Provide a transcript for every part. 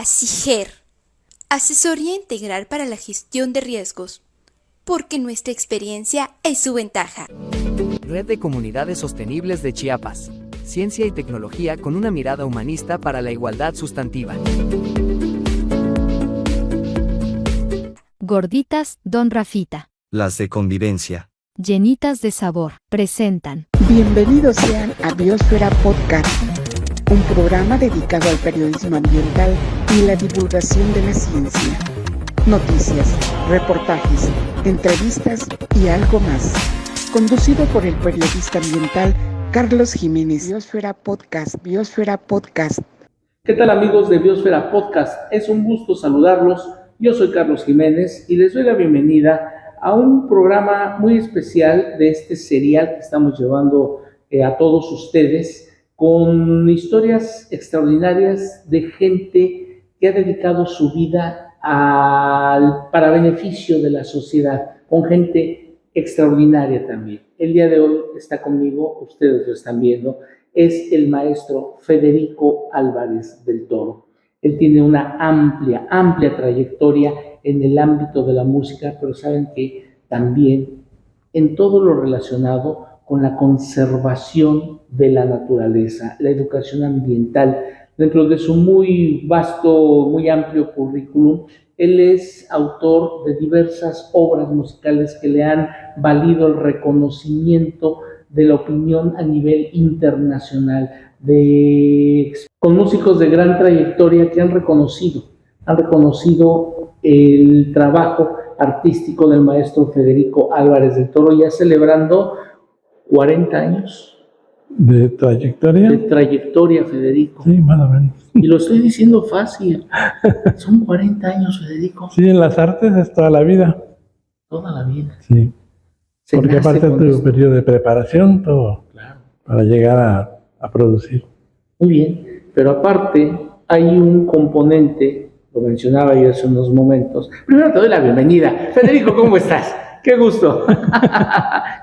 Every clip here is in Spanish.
ASIGER, Asesoría Integral para la Gestión de Riesgos, porque nuestra experiencia es su ventaja. Red de Comunidades Sostenibles de Chiapas. Ciencia y tecnología con una mirada humanista para la igualdad sustantiva. Gorditas Don Rafita. Las de convivencia. Llenitas de sabor. Presentan. Bienvenidos sean a Biosfera Podcast, un programa dedicado al periodismo ambiental y la divulgación de la ciencia. Noticias, reportajes, entrevistas y algo más. Conducido por el periodista ambiental Carlos Jiménez. Biosfera Podcast, Biosfera Podcast. ¿Qué tal, amigos de Biosfera Podcast? Es un gusto saludarlos. Yo soy Carlos Jiménez y les doy la bienvenida a un programa muy especial de este serial que estamos llevando a todos ustedes, con historias extraordinarias de gente que ha dedicado su vida para beneficio de la sociedad, con gente extraordinaria también. El día de hoy está conmigo, ustedes lo están viendo, es el maestro Federico Álvarez del Toro. Él tiene una amplia trayectoria en el ámbito de la música, pero saben que también en todo lo relacionado con la conservación de la naturaleza, la educación ambiental. Dentro de su muy vasto, muy amplio currículum, él es autor de diversas obras musicales que le han valido el reconocimiento de la opinión a nivel internacional, con músicos de gran trayectoria que han reconocido el trabajo artístico del maestro Federico Álvarez del Toro, ya celebrando 40 años. ¿De trayectoria? De trayectoria, Federico. Sí, más o menos. Y lo estoy diciendo fácil. Son 40 años, Federico. Sí, en las artes es toda la vida. Toda la vida. Sí. Porque aparte de tu periodo de preparación, todo. Claro. Para llegar a producir. Muy bien. Pero aparte, hay un componente, lo mencionaba yo hace unos momentos. Primero te doy la bienvenida. Federico, ¿cómo estás? ¡Qué gusto!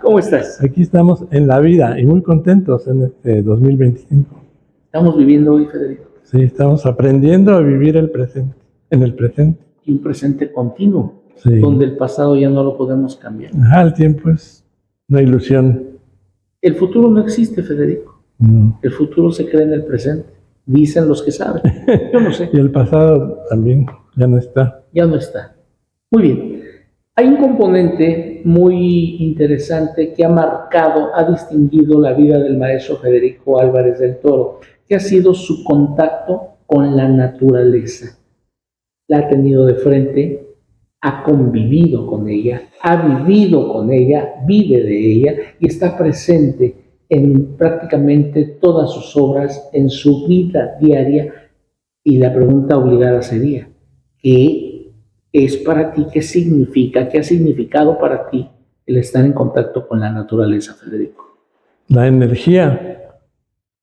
¿Cómo estás? Aquí estamos en la vida y muy contentos en este 2025. Estamos viviendo hoy, Federico. Sí, estamos aprendiendo a vivir el presente, en el presente. Y un presente continuo, sí. Donde el pasado ya no lo podemos cambiar. El tiempo es una ilusión. El futuro no existe, Federico. No. El futuro se crea en el presente, dicen los que saben. Yo no sé. Y el pasado también ya no está. Ya no está. Muy bien. Hay un componente muy interesante que ha distinguido la vida del maestro Federico Álvarez del Toro, que ha sido su contacto con la naturaleza. La ha tenido de frente, ha convivido con ella, ha vivido con ella, vive de ella y está presente en prácticamente todas sus obras, en su vida diaria. Y la pregunta obligada sería, ¿qué es para ti? ¿Qué significa? ¿Qué ha significado para ti el estar en contacto con la naturaleza, Federico? La energía,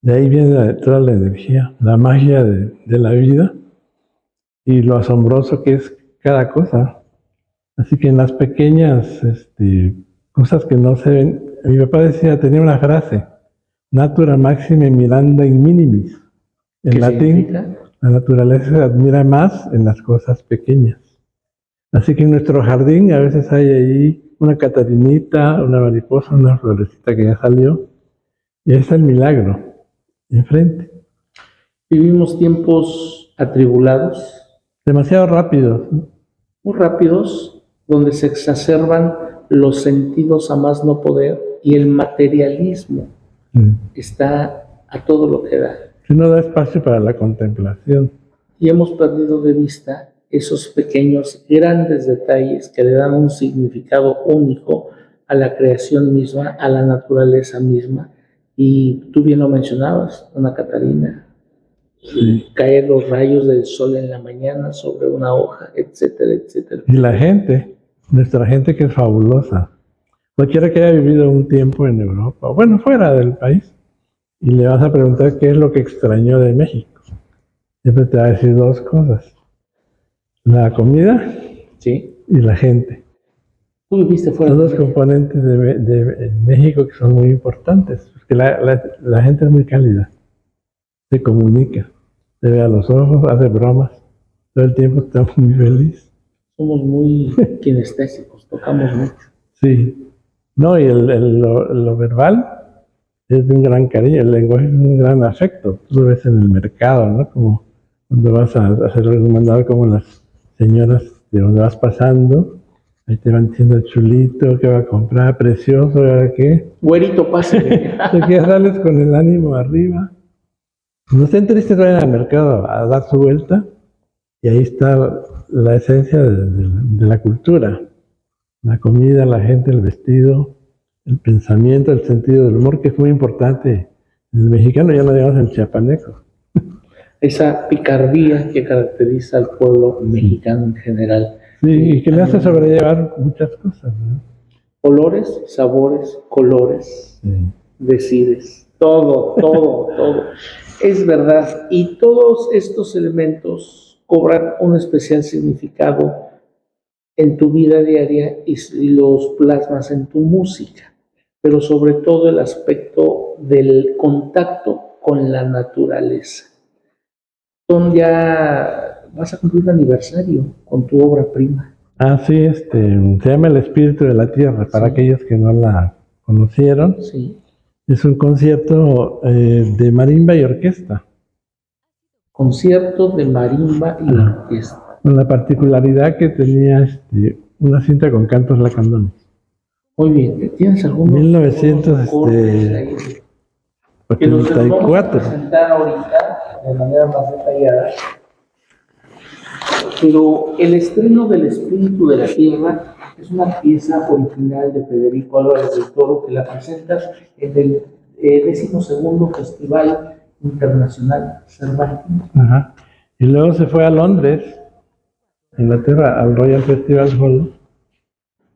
de ahí viene toda la energía, la magia de la vida y lo asombroso que es cada cosa. Así que en las pequeñas cosas que no se ven, mi papá tenía una frase, natura maxime miranda in minimis. En latín, significa? La naturaleza se admira más en las cosas pequeñas. Así que en nuestro jardín a veces hay ahí una catarinita, una mariposa, una florecita que ya salió, y ahí está el milagro, enfrente. Vivimos tiempos atribulados. Demasiado rápidos. Muy rápidos, donde se exacerban los sentidos a más no poder y el materialismo está a todo lo que da. Que no da espacio para la contemplación. Y hemos perdido de vista esos pequeños, grandes detalles que le dan un significado único a la creación misma, a la naturaleza misma. Y tú bien lo mencionabas, una catarina, sí. Caer los rayos del sol en la mañana sobre una hoja, etcétera, etcétera. Y la gente, nuestra gente que es fabulosa. Cualquiera que haya vivido un tiempo en Europa, bueno, fuera del país, y le vas a preguntar qué es lo que extrañó de México. Siempre te va a decir dos cosas. La comida, sí, y la gente. Tú viviste fuera. Los dos componentes de México que son muy importantes. Porque la gente es muy cálida. Se comunica, se ve a los ojos, hace bromas. todo el tiempo estamos muy felices. Somos muy kinestésicos, tocamos mucho. Sí. No, y lo verbal es de un gran cariño, el lenguaje es un gran afecto. Tú lo ves en el mercado, ¿no? Como cuando vas a hacer algún mandado, como las señoras de donde vas pasando, ahí te van diciendo chulito, ¿qué va a comprar? Precioso, ¿ahora qué? Güerito, pásale. Te quedas, sales con el ánimo arriba. No estén tristes, vayan al mercado a dar su vuelta y ahí está la esencia de la cultura. La comida, la gente, el vestido, el pensamiento, el sentido del humor, que es muy importante. En el mexicano ya no digamos en chiapaneco. Esa picardía que caracteriza al pueblo mexicano en general. Sí, y que le hace sobrellevar muchas cosas, ¿no? Olores, sabores, colores, Sí. decides, todo, todo, todo. Es verdad, y todos estos elementos cobran un especial significado en tu vida diaria y los plasmas en tu música, pero sobre todo el aspecto del contacto con la naturaleza. Ya vas a cumplir un aniversario con tu obra prima. Ah, sí, se llama El Espíritu de la Tierra, para Sí. aquellos que no la conocieron. Sí. Es un concierto de marimba y orquesta, Concierto de marimba y orquesta. con la particularidad que tenía una cinta con cantos lacandones. Muy bien, ¿tienes algunos 1900, acordes ahí que nos vamos a 84. presentar ahorita de manera más detallada? Pero el estreno del Espíritu de la Tierra es una pieza original de Federico Álvarez del Toro que la presenta en el 12º Festival Internacional Cervantino. Ajá. Y luego se fue a Londres, Inglaterra, al Royal Festival Hall,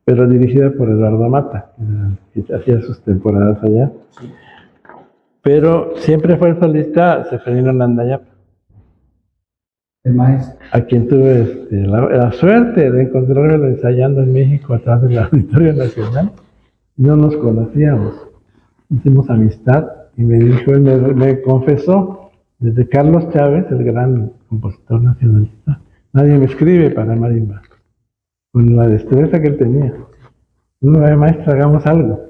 pero dirigida por Eduardo Mata, que hacía sus temporadas allá. Sí. Pero siempre fue el solista Seferino Landayapa, El maestro. a quien tuve la suerte de encontrarlo ensayando en México atrás del Auditorio Nacional. No nos conocíamos, hicimos amistad y me dijo, él me confesó, desde Carlos Chávez, el gran compositor nacionalista, nadie me escribe para marimba, con la destreza que él tenía. No, maestra, hagamos algo.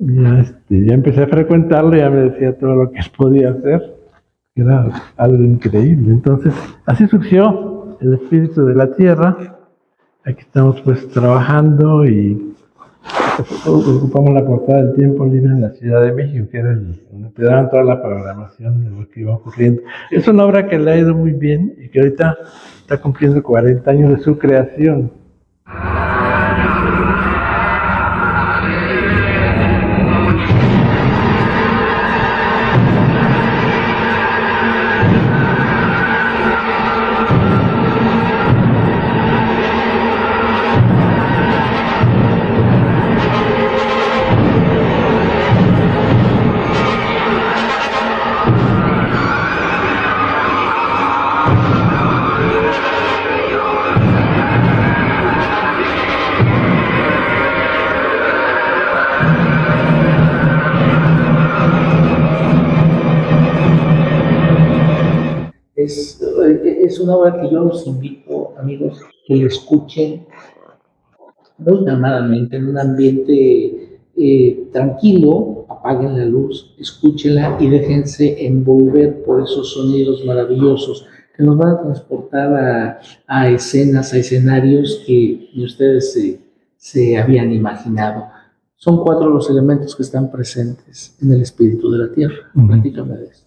Y ya empecé a frecuentarlo y ya me decía todo lo que él podía hacer, que era algo increíble. Entonces, así surgió El Espíritu de la Tierra. Aquí estamos pues trabajando y ocupamos la portada del Tiempo Libre en la Ciudad de México, que era donde te daban toda la programación de lo que iba ocurriendo. Es una obra que le ha ido muy bien y que ahorita está cumpliendo 40 años de su creación. Es una obra que yo los invito, amigos, que la escuchen muy calmadamente, en un ambiente tranquilo, apaguen la luz, escúchenla y déjense envolver por esos sonidos maravillosos que nos van a transportar a escenas, a escenarios que ni ustedes se habían imaginado. Son 4 los elementos que están presentes en el Espíritu de la Tierra. Platícame de esto.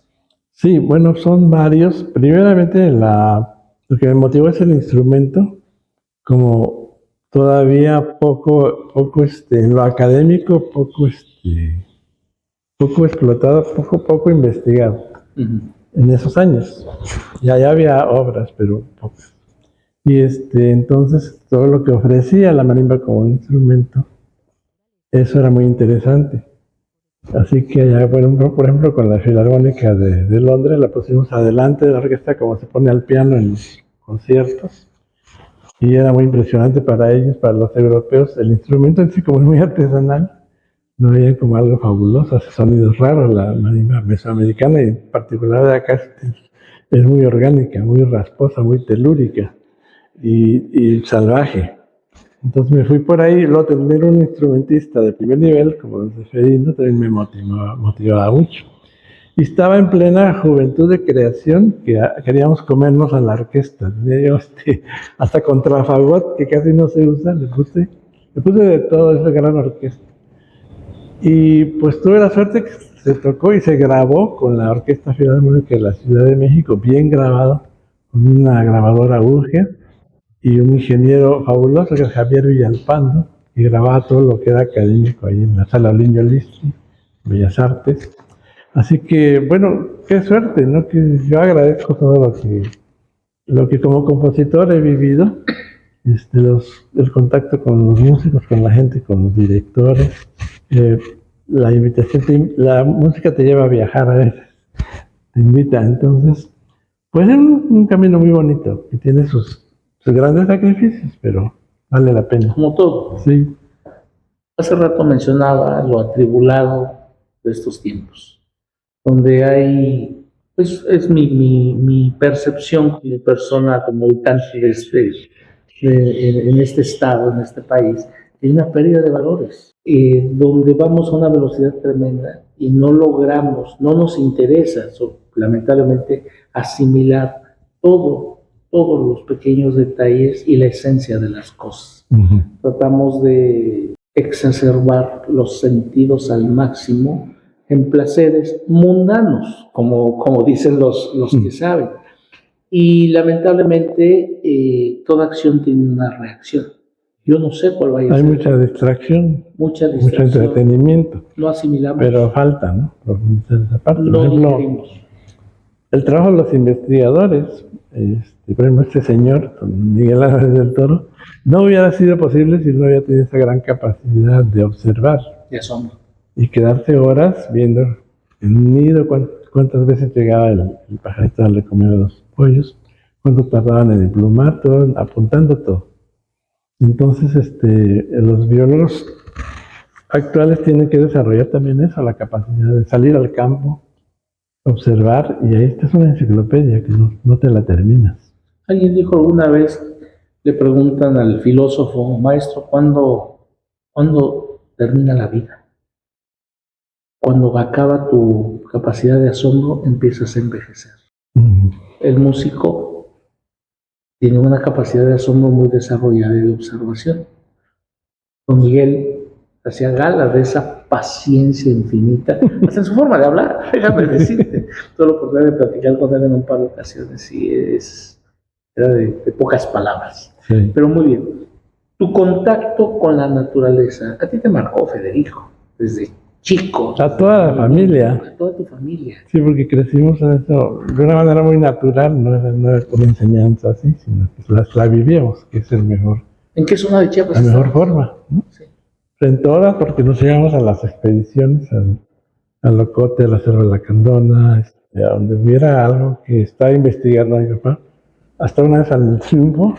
Sí, bueno, son varios. Primeramente, lo que me motivó es el instrumento, como todavía poco en lo académico, poco explotado, poco investigado en esos años. Ya había obras, pero pocas. Y entonces todo lo que ofrecía la marimba como un instrumento, eso era muy interesante. Así que allá, por ejemplo, con la Filarmónica de Londres la pusimos adelante de la orquesta como se pone al piano en los conciertos. Y era muy impresionante para ellos, para los europeos. El instrumento en sí, como es muy artesanal, lo veían como algo fabuloso, hace sonidos raros. La marimba mesoamericana, y en particular de acá, es muy orgánica, muy rasposa, muy telúrica. y salvaje. Entonces me fui por ahí, y luego tener un instrumentista de primer nivel, como Don Seferino, también me motivaba mucho. Y estaba en plena juventud de creación, que queríamos comernos a la orquesta. Tenía yo hasta contrafagot, que casi no se usa, le puse de todo esa gran orquesta. Y pues tuve la suerte que se tocó y se grabó con la Orquesta Filarmónica de la Ciudad de México, bien grabado, con una grabadora Urger y un ingeniero fabuloso que es Javier Villalpando, y grababa todo lo que era académico ahí en la Sala Olinio Listri, Bellas Artes. Así que, bueno, qué suerte, ¿no? Que yo agradezco todo lo que como compositor he vivido, el contacto con los músicos, con la gente, con los directores, la invitación, la música te lleva a viajar a veces, te invita, entonces, pues es un camino muy bonito, que tiene sus grandes sacrificios, pero vale la pena. Como todo. Sí. Hace rato mencionaba lo atribulado de estos tiempos, donde hay, pues es mi percepción como persona, como habitante en este estado, en este país, hay una pérdida de valores, donde vamos a una velocidad tremenda y no logramos, no nos interesa, lamentablemente, asimilar todos los pequeños detalles y la esencia de las cosas. Uh-huh. Tratamos de exacerbar los sentidos al máximo en placeres mundanos, como dicen los que saben. Y lamentablemente toda acción tiene una reacción. Yo no sé cuál vaya a ser. Hay mucha distracción, mucho entretenimiento. No asimilamos. Pero falta, ¿no? Profundizar esa parte. No por ejemplo, digerimos. el trabajo de los investigadores, por ejemplo, este señor, don Miguel Álvarez del Toro, no hubiera sido posible si no hubiera tenido esa gran capacidad de observar. De asombro. Y quedarse horas viendo en un nido cuántas veces llegaba el pajarito a darle comer a los pollos, cuánto tardaban en emplumar, todo, apuntando todo. Entonces, los biólogos actuales tienen que desarrollar también eso, la capacidad de salir al campo, observar, y ahí está, es una enciclopedia que no te la terminas. Alguien dijo alguna vez, le preguntan al filósofo, maestro, ¿cuándo termina la vida? Cuando acaba tu capacidad de asombro, empiezas a envejecer. Uh-huh. El músico tiene una capacidad de asombro muy desarrollada y de observación. Don Miguel hacía gala de esa paciencia infinita, hasta en su forma de hablar, déjame decirte. Tuve la oportunidad de platicar con él en un par de ocasiones y era de pocas palabras. Sí. Pero muy bien, tu contacto con la naturaleza, a ti te marcó, Federico, desde chico. A toda la familia. A toda tu familia. Sí, porque crecimos en eso de una manera muy natural, no era una enseñanza así, sino que la vivíamos, que es el mejor. ¿En qué zona de Chiapas? La mejor forma, ¿no? Sí. En todas, porque nos llevamos a las expediciones, al Locote, a la Selva de la Candona, a donde hubiera algo que estaba investigando mi papá. Hasta una vez al Triunfo,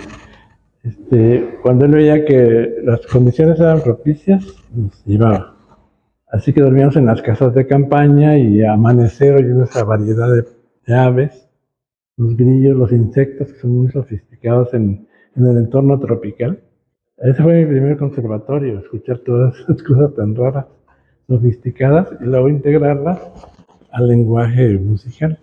cuando él veía que las condiciones eran propicias, nos llevaba. Así que dormíamos en las casas de campaña y a amanecer oyendo esa variedad de aves, los grillos, los insectos que son muy sofisticados en el entorno tropical. Ese fue mi primer conservatorio, escuchar todas esas cosas tan raras, sofisticadas, y luego integrarlas al lenguaje musical.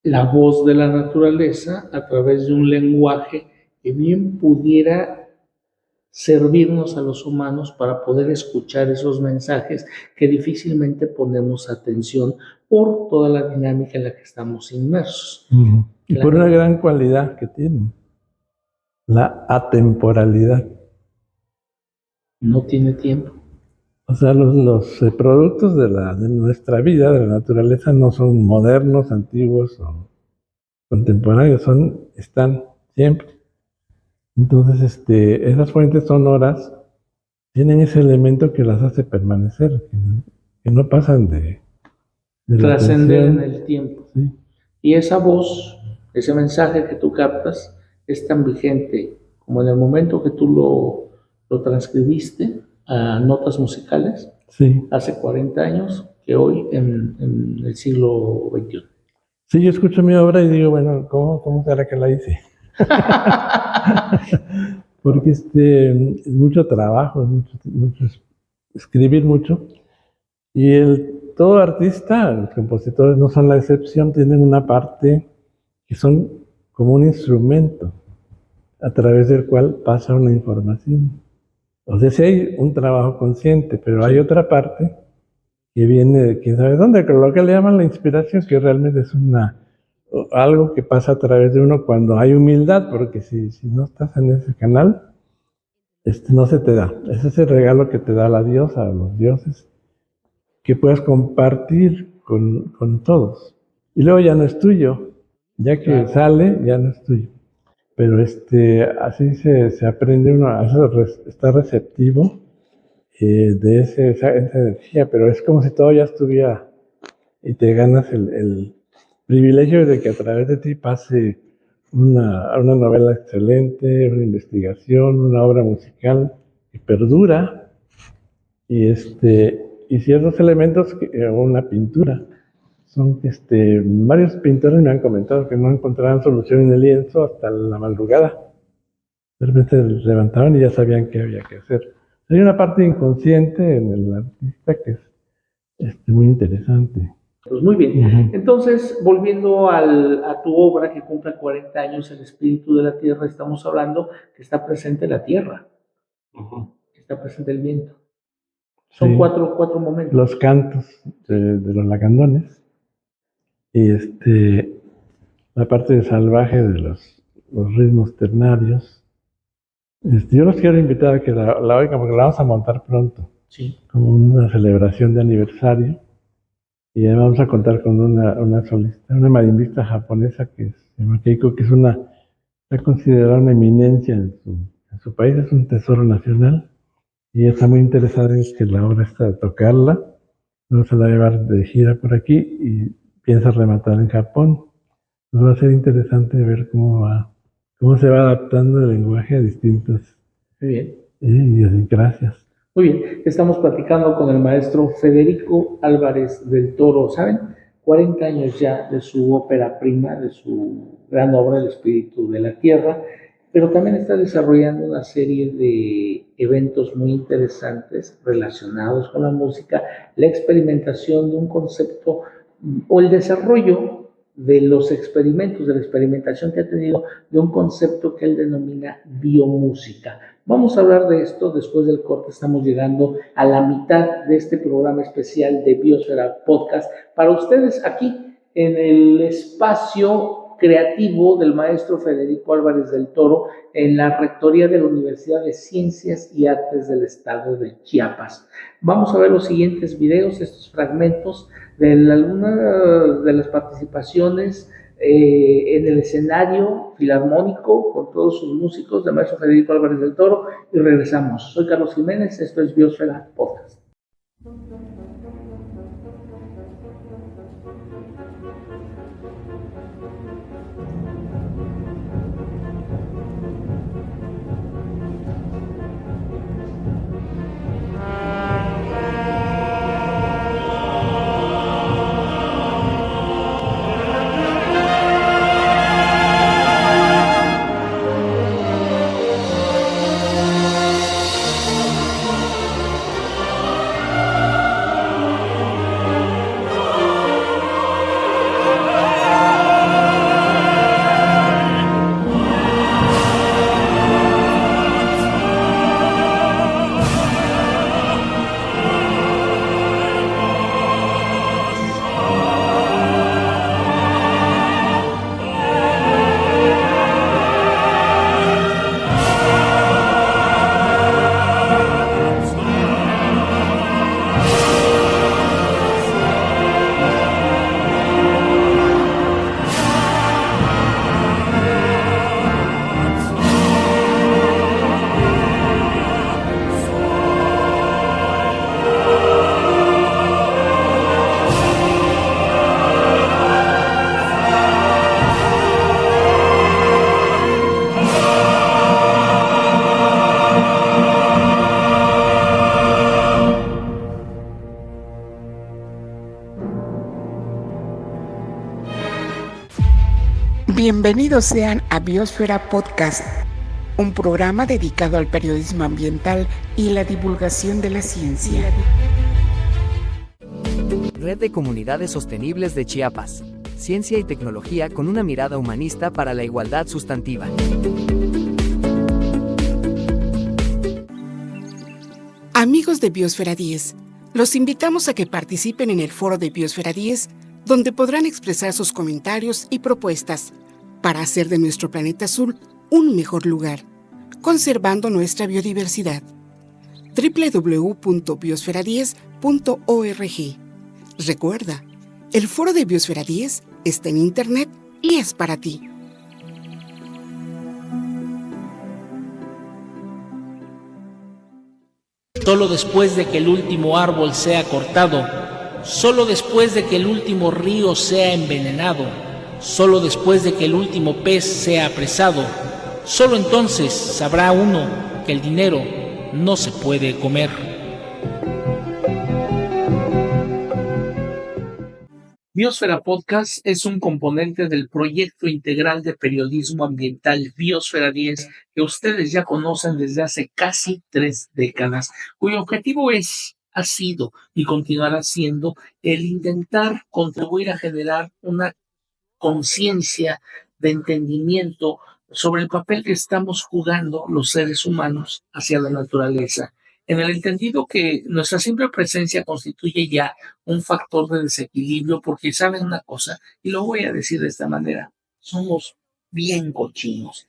La voz de la naturaleza a través de un lenguaje que bien pudiera servirnos a los humanos para poder escuchar esos mensajes que difícilmente ponemos atención por toda la dinámica en la que estamos inmersos. Uh-huh. Y por una gran cualidad que tienen, la atemporalidad. No tiene tiempo. O sea, los productos de nuestra vida, de la naturaleza, no son modernos, antiguos o contemporáneos, están siempre. Entonces, esas fuentes sonoras tienen ese elemento que las hace permanecer, que no pasan de trascender en el tiempo. Sí. Y esa voz, ese mensaje que tú captas, es tan vigente como en el momento que tú lo transcribiste a notas musicales, sí, hace 40 años, que hoy en el siglo XXI. Sí, yo escucho mi obra y digo, bueno, ¿cómo será que la hice? Porque es mucho trabajo, escribir mucho. Y todo artista, los compositores no son la excepción, tienen una parte que son como un instrumento a través del cual pasa una información. O sea, sí hay un trabajo consciente, pero hay otra parte que viene de quién sabe dónde, lo que le llaman la inspiración, que realmente es algo que pasa a través de uno cuando hay humildad, porque si no estás en ese canal, no se te da. Ese es el regalo que te da la diosa, los dioses, que puedas compartir con todos. Y luego ya no es tuyo, ya que sale, ya no es tuyo. Pero así se aprende uno a estar receptivo de esa energía, pero es como si todo ya estuviera y te ganas el privilegio de que a través de ti pase una novela excelente, una investigación, una obra musical que perdura y ciertos elementos, una pintura. Son varios pintores me han comentado que no encontraban solución en el lienzo hasta la madrugada. De repente se levantaban y ya sabían qué había que hacer. Hay una parte inconsciente en el artista que es muy interesante. Pues muy bien. Entonces, volviendo a tu obra que cumple 40 años, El Espíritu de la Tierra, estamos hablando que está presente la tierra, que está presente el viento. Son Sí. cuatro momentos. Los cantos de los lacandones y la parte salvaje de los ritmos ternarios. Yo los quiero invitar a que la oigan porque la vamos a montar pronto. Sí. Como una celebración de aniversario. Y además vamos a contar con una solista, una marimbista japonesa que se llama Keiko, que está considerada una eminencia en su país, es un tesoro nacional. Y está muy interesada en que la obra está de tocarla. Luego se la va a llevar de gira por aquí y piensa rematar en Japón. Entonces va a ser interesante ver cómo se va adaptando el lenguaje a distintas idiosincrasias. Muy bien, estamos platicando con el maestro Federico Álvarez del Toro, ¿saben? 40 años ya de su ópera prima, de su gran obra, El Espíritu de la Tierra, pero también está desarrollando una serie de eventos muy interesantes relacionados con la música, la experimentación de un concepto o el desarrollo de los experimentos, de la experimentación que ha tenido de un concepto que él denomina biomúsica. Vamos a hablar de esto después del corte. Estamos llegando a la mitad de este programa especial de Biosfera Podcast para ustedes aquí en el espacio creativo del maestro Federico Álvarez del Toro en la Rectoría de la Universidad de Ciencias y Artes del Estado de Chiapas. Vamos a ver los siguientes videos, estos fragmentos de algunas de las participaciones en el escenario filarmónico con todos sus músicos del maestro Federico Álvarez del Toro y regresamos. Soy Carlos Jiménez, esto es Biosfera Podcast. Bienvenidos sean a Biosfera Podcast, un programa dedicado al periodismo ambiental y la divulgación de la ciencia. Red de Comunidades Sostenibles de Chiapas. Ciencia y tecnología con una mirada humanista para la igualdad sustantiva. Amigos de Biosfera 10, los invitamos a que participen en el foro de Biosfera 10, donde podrán expresar sus comentarios y propuestas para hacer de nuestro planeta azul un mejor lugar, conservando nuestra biodiversidad. www.biosfera10.org. Recuerda, el foro de Biosfera 10 está en internet y es para ti. Solo después de que el último árbol sea cortado, solo después de que el último río sea envenenado, solo después de que el último pez sea apresado, solo entonces sabrá uno que el dinero no se puede comer. Biosfera Podcast es un componente del proyecto integral de periodismo ambiental Biosfera 10 que ustedes ya conocen desde hace casi 3 décadas, cuyo objetivo ha sido y continuará siendo el intentar contribuir a generar una conciencia de entendimiento sobre el papel que estamos jugando los seres humanos hacia la naturaleza, en el entendido que nuestra simple presencia constituye ya un factor de desequilibrio, porque saben una cosa, y lo voy a decir de esta manera, somos bien cochinos.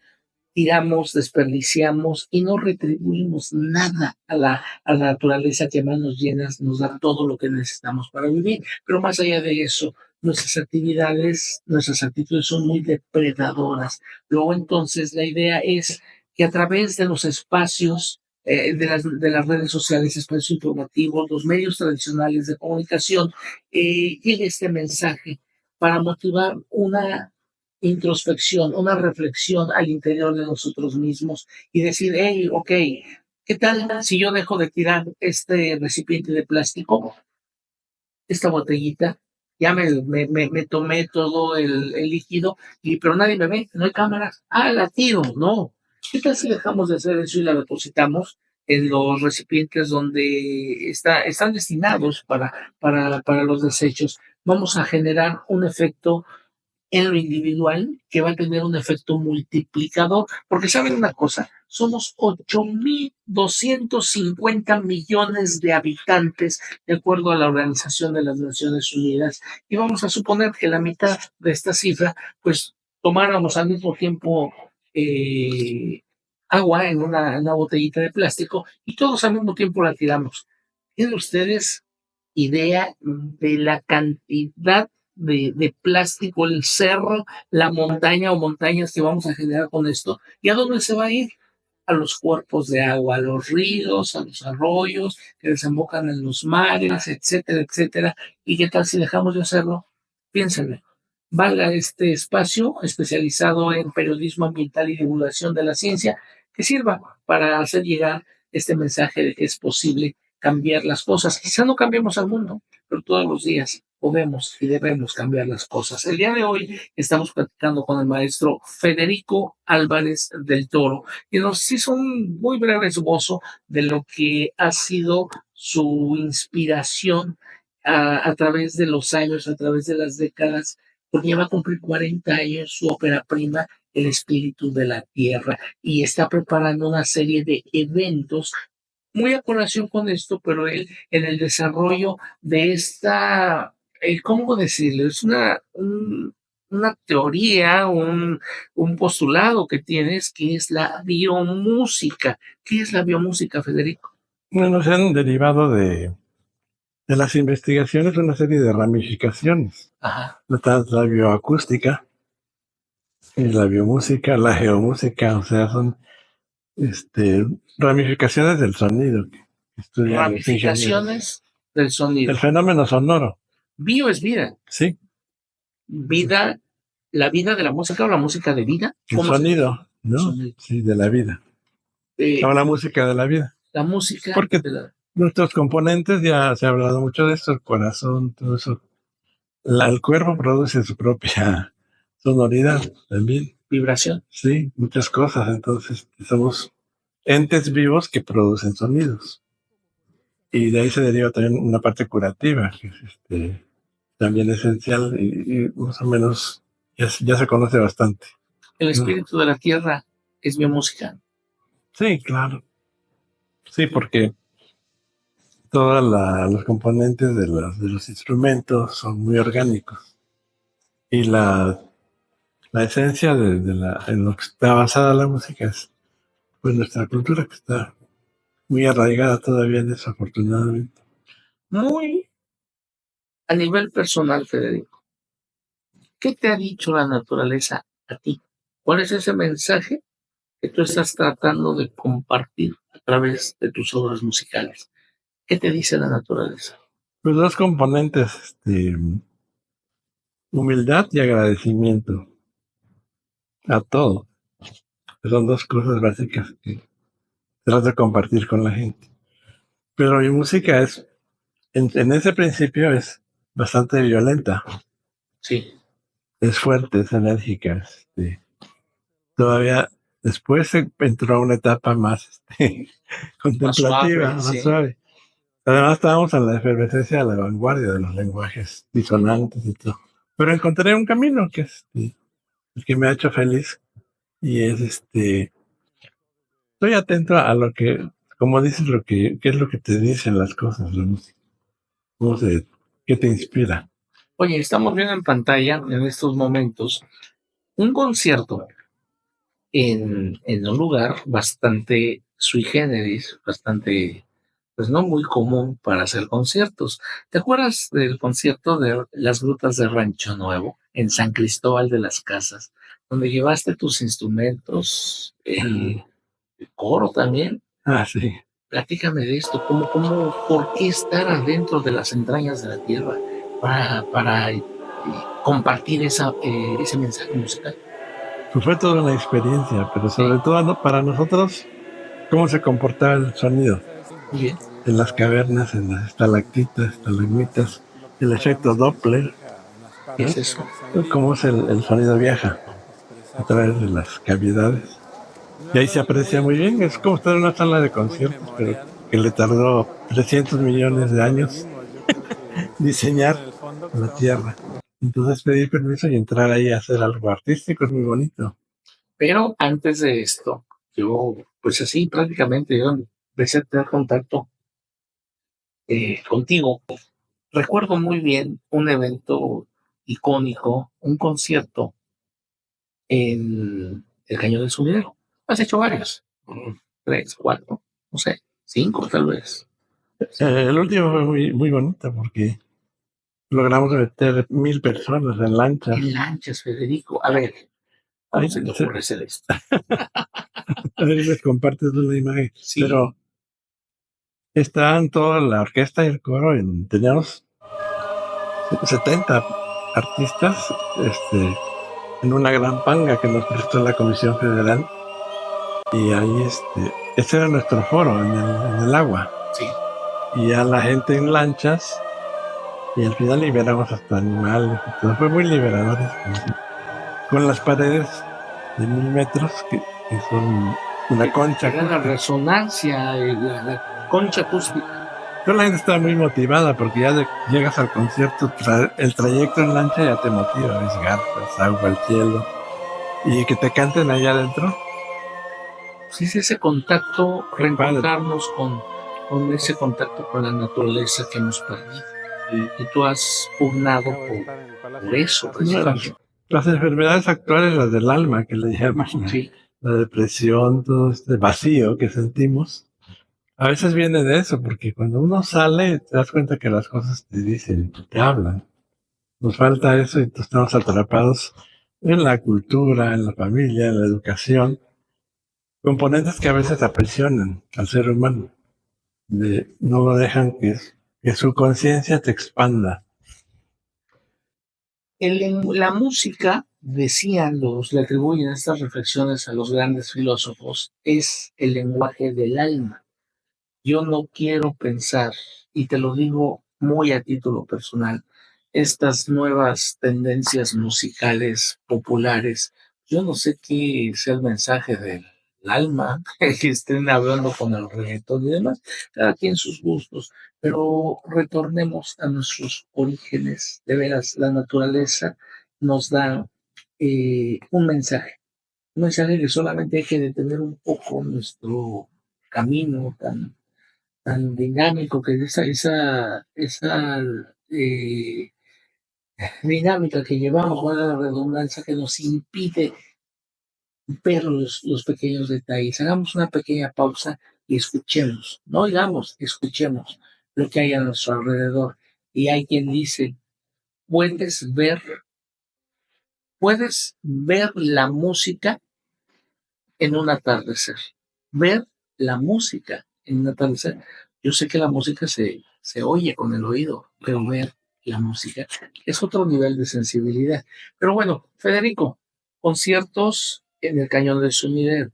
Tiramos, desperdiciamos y no retribuimos nada a la naturaleza que a manos llenas nos da todo lo que necesitamos para vivir. Pero más allá de eso, nuestras actividades, nuestras actitudes son muy depredadoras. Luego entonces la idea es que a través de los espacios de las redes sociales, espacios informativos, los medios tradicionales de comunicación, llegue este mensaje para motivar una introspección, una reflexión al interior de nosotros mismos y decir, hey, ok, ¿qué tal si yo dejo de tirar este recipiente de plástico, esta botellita? Ya me tomé todo el líquido, pero nadie me ve, no hay cámaras. Ah, la tiro, no. ¿Qué tal si dejamos de hacer eso y la depositamos en los recipientes donde están destinados para los desechos? Vamos a generar un efecto en lo individual que va a tener un efecto multiplicador, porque saben una cosa, somos 8.250 millones de habitantes de acuerdo a la Organización de las Naciones Unidas, y vamos a suponer que la mitad de esta cifra, pues tomáramos al mismo tiempo agua en una botellita de plástico y todos al mismo tiempo la tiramos. ¿Tienen ustedes idea de la cantidad de plástico, el cerro, la montaña o montañas que vamos a generar con esto? ¿Y a dónde se va a ir? A los cuerpos de agua, a los ríos, a los arroyos que desembocan en los mares, etcétera, etcétera. ¿Y qué tal si dejamos de hacerlo? Piénsenlo. Valga este espacio especializado en periodismo ambiental y divulgación de la ciencia que sirva para hacer llegar este mensaje de que es posible cambiar las cosas. Quizá no cambiemos al mundo, pero todos los días podemos y debemos cambiar las cosas. El día de hoy estamos platicando con el maestro Federico Álvarez del Toro, y nos hizo un muy breve esbozo de lo que ha sido su inspiración a través de los años, a través de las décadas, porque ya va a cumplir 40 años su ópera prima, El Espíritu de la Tierra, y está preparando una serie de eventos muy a colación con esto, pero él en el desarrollo de esta, ¿cómo decirlo? Es una teoría, un postulado que tienes, que es la biomúsica. ¿Qué es la biomúsica, Federico? Bueno, se han derivado de las investigaciones una serie de ramificaciones. Ajá. La bioacústica, la biomúsica, la geomúsica, o sea, son ramificaciones del sonido. Ramificaciones del sonido. El fenómeno sonoro. Bio es vida. Sí. Vida, la vida de la música o la música de vida. El sonido, ¿no? Sonido. Sí, de la vida. O la música de la vida. La música Porque de la... nuestros componentes, ya se ha hablado mucho de esto, el corazón, todo eso. El cuerpo produce su propia sonoridad también. Vibración. Sí, muchas cosas. Entonces, somos entes vivos que producen sonidos. Y de ahí se deriva también una parte curativa, que es también esencial y más o menos ya se conoce bastante. El espíritu de la tierra es biomúsica. Sí, claro. Sí, porque todos los componentes de los instrumentos son muy orgánicos. Y la esencia en lo que está basada la música es pues nuestra cultura, que está muy arraigada todavía en eso, afortunadamente. Muy a nivel personal, Federico, ¿qué te ha dicho la naturaleza a ti? ¿Cuál es ese mensaje que tú estás tratando de compartir a través de tus obras musicales? ¿Qué te dice la naturaleza? Pues dos componentes, humildad y agradecimiento a todo. Son dos cosas básicas que trato de compartir con la gente. Pero mi música en ese principio es bastante violenta. Sí. Es fuerte, es enérgica. Todavía después entró a una etapa más contemplativa, más sí. suave. Además estábamos en la efervescencia de la vanguardia de los lenguajes disonantes y todo. Pero encontré un camino que es el que me ha hecho feliz y es estoy atento a lo que, como dices, qué es lo que te dicen las cosas, la música. ¿Qué te inspira? Oye, estamos viendo en pantalla en estos momentos un concierto en un lugar bastante sui generis, bastante, pues no muy común para hacer conciertos. ¿Te acuerdas del concierto de las Grutas de Rancho Nuevo en San Cristóbal de las Casas, donde llevaste tus instrumentos, coro también? Ah, sí. Platícame de esto, por qué estar adentro de las entrañas de la tierra para compartir ese mensaje musical. Pues fue toda una experiencia, pero sobre todo para nosotros, cómo se comportaba el sonido. Muy bien. En las cavernas, en las estalactitas, estalagmitas, el efecto Doppler. ¿Qué es eso? Cómo es el sonido viaja a través de las cavidades. Y ahí se aprecia muy bien, es como estar en una sala de conciertos, pero que le tardó 300 millones de años diseñar la Tierra. Entonces pedir permiso y entrar ahí a hacer algo artístico es muy bonito. Pero antes de esto, yo, pues así prácticamente, yo empecé a tener contacto contigo. Recuerdo muy bien un evento icónico, un concierto en el Cañón del Sumidero. Has hecho varios, 3, 4, no sé, 5 tal vez. El último fue muy, muy bonito porque logramos meter 1,000 personas en lanchas. En lanchas, Federico. A ver, ¿cómo se te ocurre hacer esto? A ver, les compartes una imagen. Sí. Pero estaban toda la orquesta y el coro, teníamos 70 artistas en una gran panga que nos prestó la Comisión Federal. Y ahí ese era nuestro foro en el agua. Sí. Y a la gente en lanchas. Y al final liberamos hasta animales y todo. Fue muy liberador. Con las paredes de 1,000 metros que son una concha. Era la resonancia, la concha acústica. Pero la gente estaba muy motivada porque ya llegas al concierto, el trayecto en lancha ya te motiva, ves garzas, agua, el cielo. Y que te canten allá adentro. Sí, es ese contacto, reencontrarnos con ese contacto con la naturaleza que hemos perdido. Y tú has pugnado por eso, precisamente. Las enfermedades actuales, las del alma, que le llaman, Sí. La depresión, todo este vacío que sentimos, a veces viene de eso, porque cuando uno sale te das cuenta que las cosas te dicen, te hablan. Nos falta eso y estamos atrapados en la cultura, en la familia, en la educación, componentes que a veces aprisionan al ser humano, no lo dejan que su conciencia te expanda. La música, decían le atribuyen estas reflexiones a los grandes filósofos, es el lenguaje del alma. Yo no quiero pensar, y te lo digo muy a título personal, estas nuevas tendencias musicales populares. Yo no sé qué sea el mensaje del alma, que estén hablando con el reggaetón y demás, cada quien sus gustos, pero retornemos a nuestros orígenes. De veras, la naturaleza nos da un mensaje que solamente hay que detener un poco nuestro camino tan dinámico, que esa dinámica que llevamos, valga la redundancia, que nos impide ver los pequeños detalles. Hagamos una pequeña pausa y escuchemos, no oigamos, escuchemos lo que hay a nuestro alrededor. Y hay quien dice, puedes ver la música en un atardecer. Ver la música en un atardecer. Yo sé que la música se oye con el oído, pero ver la música es otro nivel de sensibilidad. Pero bueno, Federico, conciertos en el Cañón del Sumidero,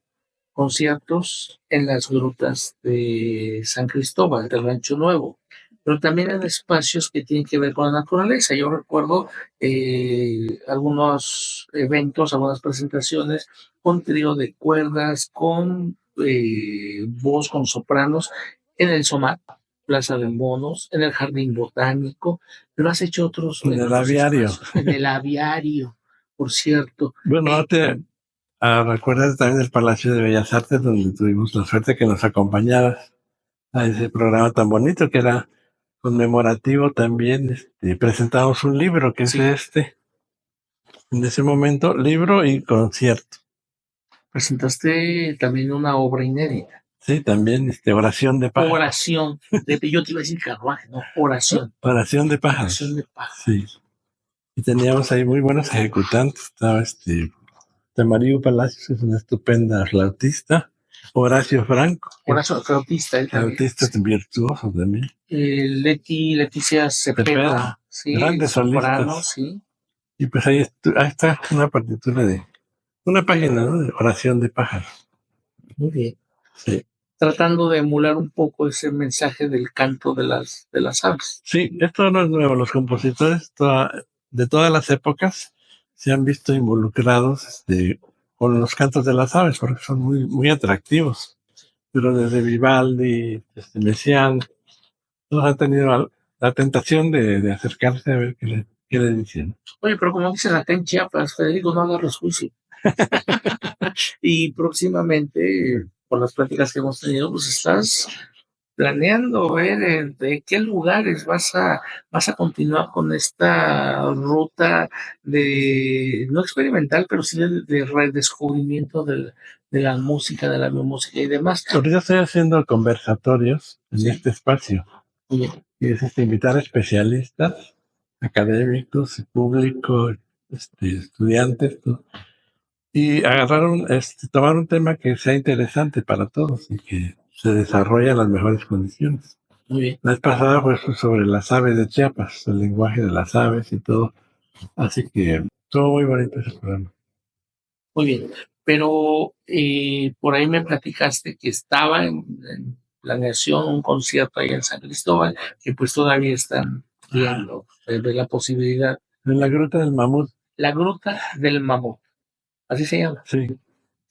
conciertos en las grutas de San Cristóbal, del Rancho Nuevo, pero también en espacios que tienen que ver con la naturaleza. Yo recuerdo algunos eventos, algunas presentaciones con trío de cuerdas, con voz, con sopranos, en el SOMAT, Plaza de Monos, en el Jardín Botánico, pero has hecho otros En el aviario. en el aviario, por cierto. Bueno, recuerdas también el Palacio de Bellas Artes, donde tuvimos la suerte que nos acompañaras a ese programa tan bonito que era conmemorativo también. Presentamos un libro que Sí. es en ese momento, libro y concierto. Presentaste también una obra inédita. Sí, también oración de pájaros. Oración. Yo te iba a decir carruaje, no, oración. Oración de pájaros. Oración de pájaros. Sí. Y teníamos ahí muy buenos ejecutantes. Estaba Tamario Palacios, es una estupenda flautista. Horacio Franco. Horacio, flautista, él también. Flautista virtuoso también. Leticia Cepeda, sí, grandes soprano, solistas. sí. Y pues ahí está una partitura una página, ¿no?, de oración de pájaros. Muy bien. Sí. Tratando de emular un poco ese mensaje del canto de las aves. Sí, esto no es nuevo. Los compositores de todas las épocas se han visto involucrados con los cantos de las aves porque son muy, muy atractivos. Pero desde Vivaldi, desde Messiaen, todos han tenido la tentación de acercarse a ver qué le dicen. Oye, pero como dicen acá en Chiapas, Federico, no agarres juicio. Y próximamente, por las pláticas que hemos tenido, pues estás planeando ver de qué lugares vas a continuar con esta ruta de, no experimental, pero sí de redescubrimiento de la música, de la biomúsica y demás. Ahorita estoy haciendo conversatorios en este espacio. Bien. Y es invitar a especialistas, académicos, público, estudiantes, y tomar un tema que sea interesante para todos y que se desarrolle en las mejores condiciones. Muy bien. La vez pasada fue sobre las aves de Chiapas, el lenguaje de las aves y todo. Así que estuvo muy bonito ese programa. Muy bien. Pero por ahí me platicaste que estaba en planeación un concierto ahí en San Cristóbal, que pues todavía están viendo de la posibilidad. En la Gruta del Mamut. La Gruta del Mamut, así se llama. Sí.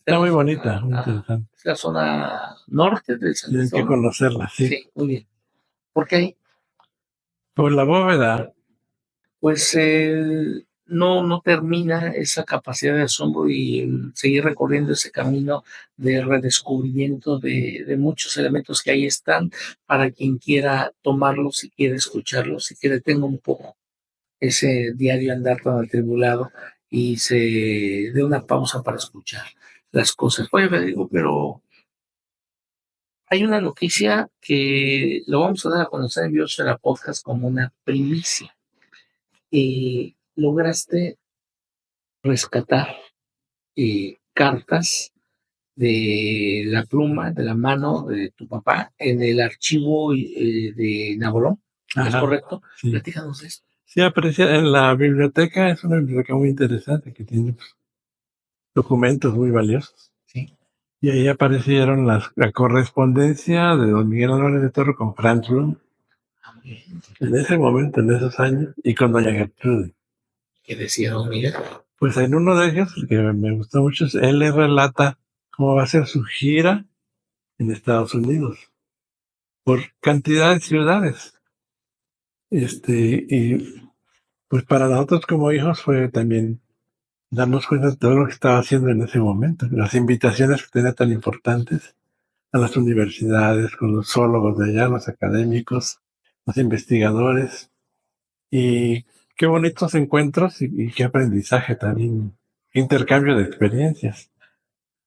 Está muy bonita, muy interesante. Es la zona norte de San Tienen que Cristóbal. conocerla, sí. Sí, muy bien. ¿Por qué ahí? Por la bóveda. Pues no termina esa capacidad de asombro y seguir recorriendo ese camino de redescubrimiento de muchos elementos que ahí están para quien quiera tomarlos, si quiere escucharlos, y que detenga un poco ese diario andar tan atribulado y se dé una pausa para escuchar las cosas. Oye, Federico, pero hay una noticia que lo vamos a dar a conocer en Biosfera Podcast como una primicia. Lograste rescatar cartas de la pluma, de la mano de tu papá en el archivo de Nabolón. ¿Es correcto? Sí. Platícanos de esto. Sí, aprecia en la biblioteca, es una biblioteca muy interesante que tiene documentos muy valiosos. Sí. Y ahí aparecieron la correspondencia de don Miguel Álvarez de Toro con Franz Blum. En ese momento, en esos años, y con doña Gertrude. ¿Qué decía don Miguel? Pues en uno de ellos, el que me gustó mucho, él le relata cómo va a ser su gira en Estados Unidos, por cantidad de ciudades. Y pues para nosotros como hijos fue también darnos cuenta de todo lo que estaba haciendo en ese momento, las invitaciones que tenía tan importantes a las universidades, con los zoólogos de allá, los académicos, los investigadores, y qué bonitos encuentros y qué aprendizaje también, qué intercambio de experiencias.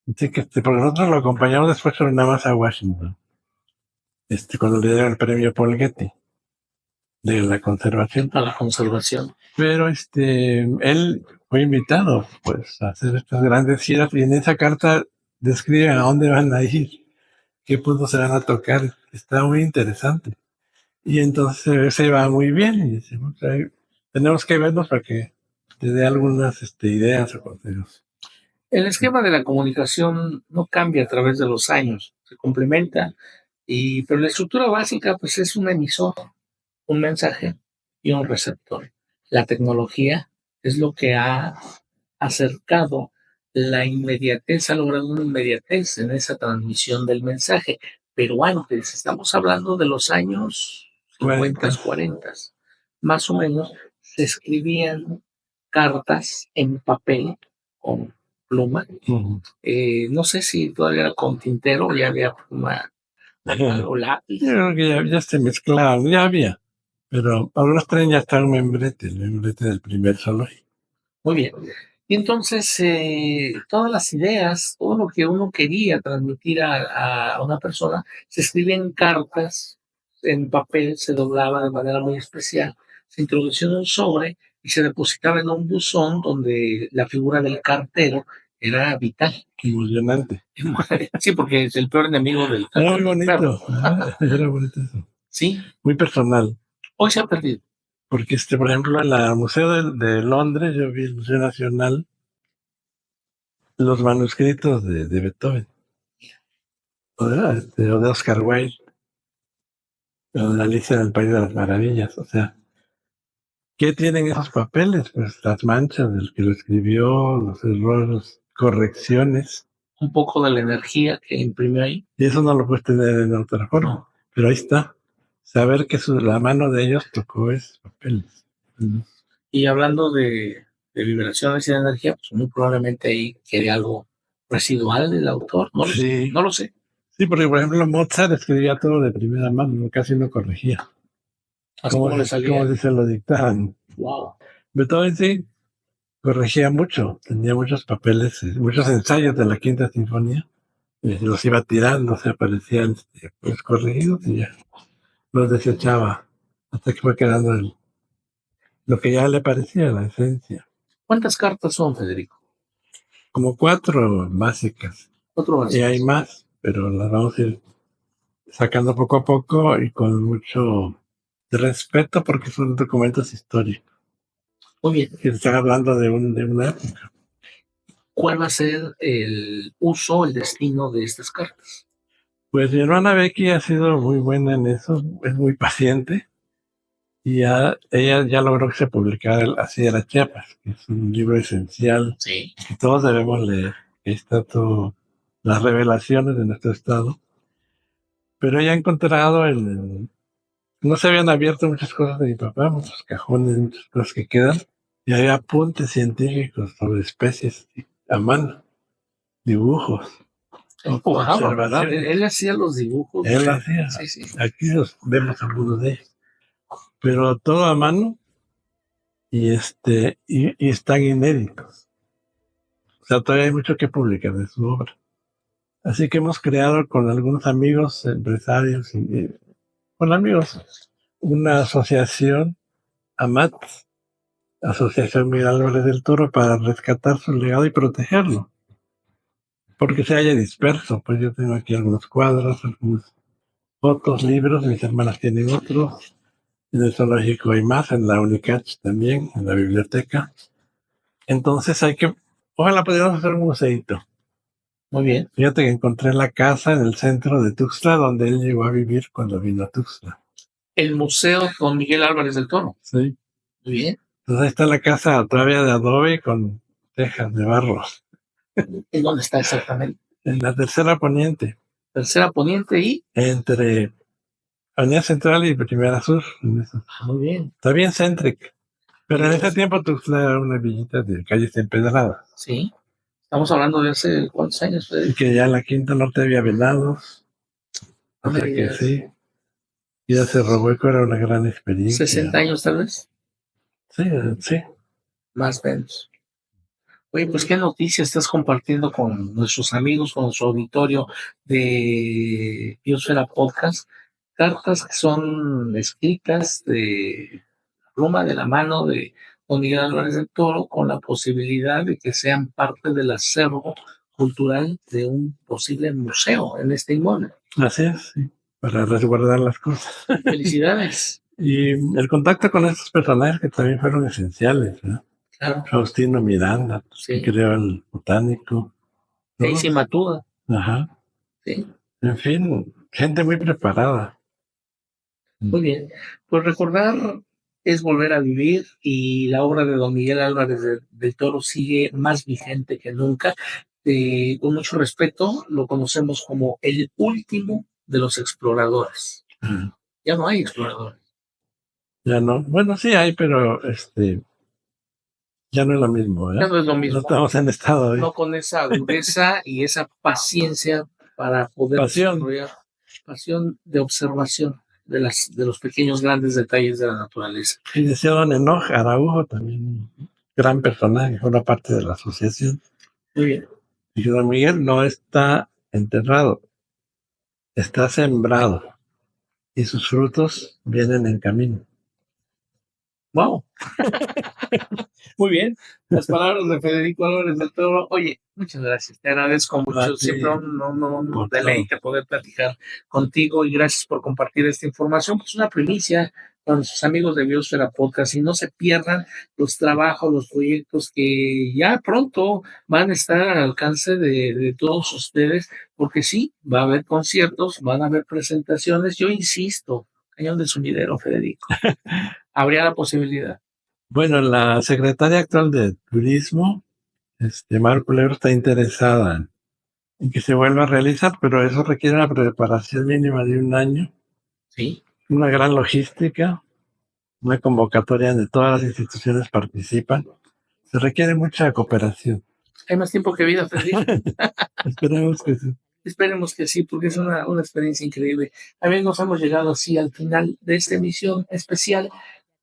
Así que porque nosotros lo acompañamos después, pero nada más a Washington, cuando le dieron el premio Paul Getty de la conservación. A la conservación. Pero él fue invitado pues a hacer estas grandes giras, y en esa carta describe a dónde van a ir, qué puntos se van a tocar. Está muy interesante. Y entonces se va muy bien y decimos, tenemos que vernos para que te dé algunas ideas o consejos. El esquema de la comunicación no cambia a través de los años, se complementa, pero la estructura básica pues es un emisor, un mensaje y un receptor. La tecnología es lo que ha acercado la inmediatez, ha logrado una inmediatez en esa transmisión del mensaje. Pero antes, estamos hablando de los años 50, 40, más o menos, se escribían cartas en papel con pluma. No sé si todavía era con tintero o ya había pluma o lápiz. Yo creo que ya se mezclaban, ya había. Pero algunos traen ya está el membrete del primer zoológico. Muy bien. Y entonces, todas las ideas, todo lo que uno quería transmitir a una persona, se escribía en cartas, en papel, se doblaba de manera muy especial, se introducía en un sobre y se depositaba en un buzón donde la figura del cartero era vital. Emocionante. Sí, porque es el peor enemigo del Era muy perro. bonito. Era bonito eso. Sí, Muy personal. hoy se ha perdido. Porque, por ejemplo, en el Museo de Londres, yo vi el Museo Nacional, los manuscritos de Beethoven, o de Oscar Wilde, o de Alicia en el País de las Maravillas. O sea, ¿qué tienen esos papeles? Pues las manchas del que lo escribió, los errores, correcciones. Un poco de la energía que imprimió ahí. Y eso no lo puedes tener en otra forma. No. Pero ahí está. Saber que la mano de ellos tocó esos papeles. Y hablando de vibraciones y de energía, pues muy probablemente ahí quede algo residual del autor. No lo Sí. sé. No lo sé. Sí, porque por ejemplo Mozart escribía todo de primera mano, casi no corregía. Así como le salía. Como si se lo dictaban. Wow. Beethoven sí corregía mucho, tenía muchos papeles, muchos ensayos de la Quinta Sinfonía, y los iba tirando, se aparecían pues corregidos y ya los desechaba, hasta que fue quedando lo que ya le parecía, la esencia. ¿Cuántas cartas son, Federico? Como 4 básicas. 4 básicas. Y hay más, pero las vamos a ir sacando poco a poco y con mucho respeto, porque son documentos históricos. Muy bien. Que están hablando de una época. ¿Cuál va a ser el uso, el destino de estas cartas? Pues mi hermana Becky ha sido muy buena en eso, es muy paciente, y ella ya logró que se publicara Así de las Chiapas, que es un libro esencial Sí. que todos debemos leer. Ahí está todo, las revelaciones de nuestro estado. Pero ella ha encontrado no se habían abierto muchas cosas de mi papá, muchos cajones, muchas cosas que quedan, y hay apuntes científicos sobre especies a mano, dibujos. ¿Verdad? Él hacía los dibujos. Él hacía. Sí, sí. Aquí los vemos algunos de ellos. Pero todo a mano y están inéditos. O sea, todavía hay mucho que publicar de su obra. Así que hemos creado con algunos amigos, empresarios, con amigos, una asociación, AMAT, Asociación Miguel Álvarez del Toro, para rescatar su legado y protegerlo. Porque se haya disperso. Pues yo tengo aquí algunos cuadros, algunas fotos, libros, mis hermanas tienen otros. En el zoológico hay más, en la Unicach también, en la biblioteca. Entonces ojalá pudiéramos hacer un museito. Muy bien. Fíjate que encontré la casa en el centro de Tuxtla, donde él llegó a vivir cuando vino a Tuxtla. El Museo Don Miguel Álvarez del Toro. Sí. Muy bien. Entonces ahí está la casa todavía de adobe con tejas de barro. ¿En dónde está exactamente? En la tercera poniente, Tercera Poniente y... entre Avenida Central y Primera Sur. Muy bien. Está bien céntrica. Pero en ese tiempo Tuxtla era una villita de calles empedradas. Sí. Estamos hablando de hace ¿cuántos años? Y que ya en la Quinta Norte había venados. O sea que sí. Ir a Cerro Hueco era una gran experiencia. 60 años tal vez. Sí, sí. Más o menos. Oye, pues qué noticias estás compartiendo con nuestros amigos, con nuestro auditorio de Biosfera Podcast. Cartas que son escritas de pluma de la mano de Don Miguel Álvarez del Toro, con la posibilidad de que sean parte del acervo cultural de un posible museo en este inmueble. Así es, sí. Para resguardar las cosas. Felicidades. Y el contacto con estos personajes que también fueron esenciales, ¿no? Claro. Faustino Miranda, Sí. que creó el botánico. ¿no? Daisy Matuda. Ajá. Sí. En fin, gente muy preparada. Muy bien. Pues recordar es volver a vivir, y la obra de Don Miguel Álvarez del Toro sigue más vigente que nunca. Con mucho respeto, lo conocemos como el último de los exploradores. Ajá. Ya no hay exploradores. Ya no. Bueno, sí hay, pero ya no es lo mismo, ¿eh? Ya no es lo mismo. No estamos en estado de... No con esa agudeza y esa paciencia para poder desarrollar pasión de observación de los pequeños grandes detalles de la naturaleza. Y decía don Enoch Araujo, también un gran personaje, una parte de la asociación. Muy bien. Y que don Miguel no está enterrado, está sembrado, y sus frutos vienen en camino. ¡Wow! Muy bien. Las palabras de Federico Álvarez del Toro. Oye, muchas gracias. Te agradezco mucho. Siempre un deleite poder platicar contigo, y gracias por compartir esta información. Pues una primicia para nuestros amigos de Biosfera Podcast, y no se pierdan los trabajos, los proyectos que ya pronto van a estar al alcance de todos ustedes, porque sí, va a haber conciertos, van a haber presentaciones. Yo insisto, Cañón del Sumidero, Federico. Habría la posibilidad. Bueno, la secretaria actual de Turismo, Mar Culebro, está interesada en que se vuelva a realizar, pero eso requiere una preparación mínima de 1 año. Sí. Una gran logística, una convocatoria donde todas las instituciones participan. Se requiere mucha cooperación. Hay más tiempo que vida, Federico. Esperemos que sí. Esperemos que sí, porque es una experiencia increíble. Amigos, hemos llegado así al final de esta emisión especial.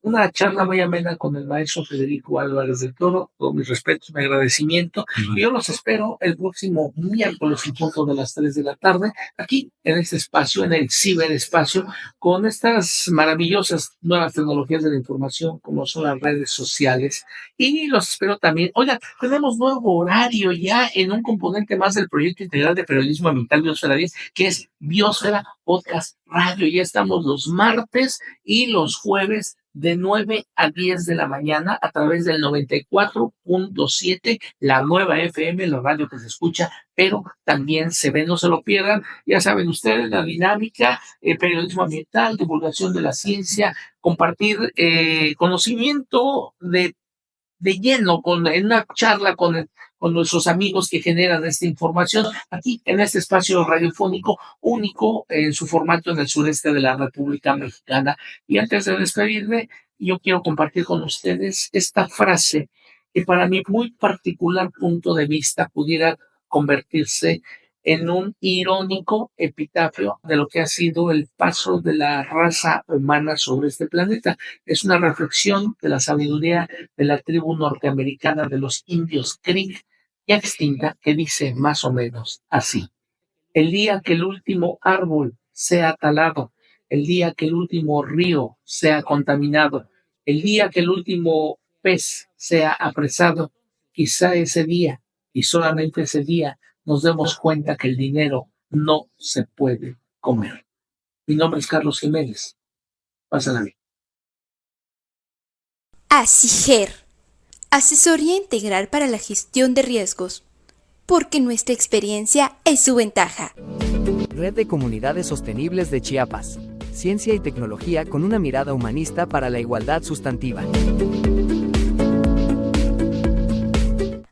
Una charla muy amena con el maestro Federico Álvarez del Toro. Con mis respetos, mi agradecimiento. Y yo los espero el próximo miércoles en punto de las 3 de la tarde, aquí en este espacio, en el ciberespacio, con estas maravillosas nuevas tecnologías de la información, como son las redes sociales. Y los espero también. Oiga, tenemos nuevo horario ya en un componente más del proyecto integral de periodismo ambiental Biosfera 10, que es Biosfera Podcast Radio. Ya estamos los martes y los jueves de 9 a 10 de la mañana a través del 94.7, la nueva FM, la radio que se escucha, pero también se ve, no se lo pierdan. Ya saben ustedes la dinámica, periodismo ambiental, divulgación de la ciencia, compartir conocimiento de lleno, en una charla con nuestros amigos que generan esta información, aquí en este espacio radiofónico único en su formato en el sureste de la República Mexicana. Y antes de despedirme, yo quiero compartir con ustedes esta frase que para mi muy particular punto de vista pudiera convertirse en un irónico epitafio de lo que ha sido el paso de la raza humana sobre este planeta. Es una reflexión de la sabiduría de la tribu norteamericana de los indios Creek, ya extinta, que dice más o menos así: el día que el último árbol sea talado, el día que el último río sea contaminado, el día que el último pez sea apresado, quizá ese día, y solamente ese día, nos demos cuenta que el dinero no se puede comer. Mi nombre es Carlos Jiménez. Pásala bien. ASIGER, asesoría integral para la gestión de riesgos, porque nuestra experiencia es su ventaja. Red de Comunidades Sostenibles de Chiapas. ciencia y tecnología con una mirada humanista para la igualdad sustantiva.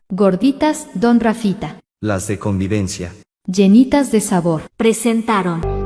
Gorditas Don Rafita. Las de convivencia. Llenitas de sabor. Presentaron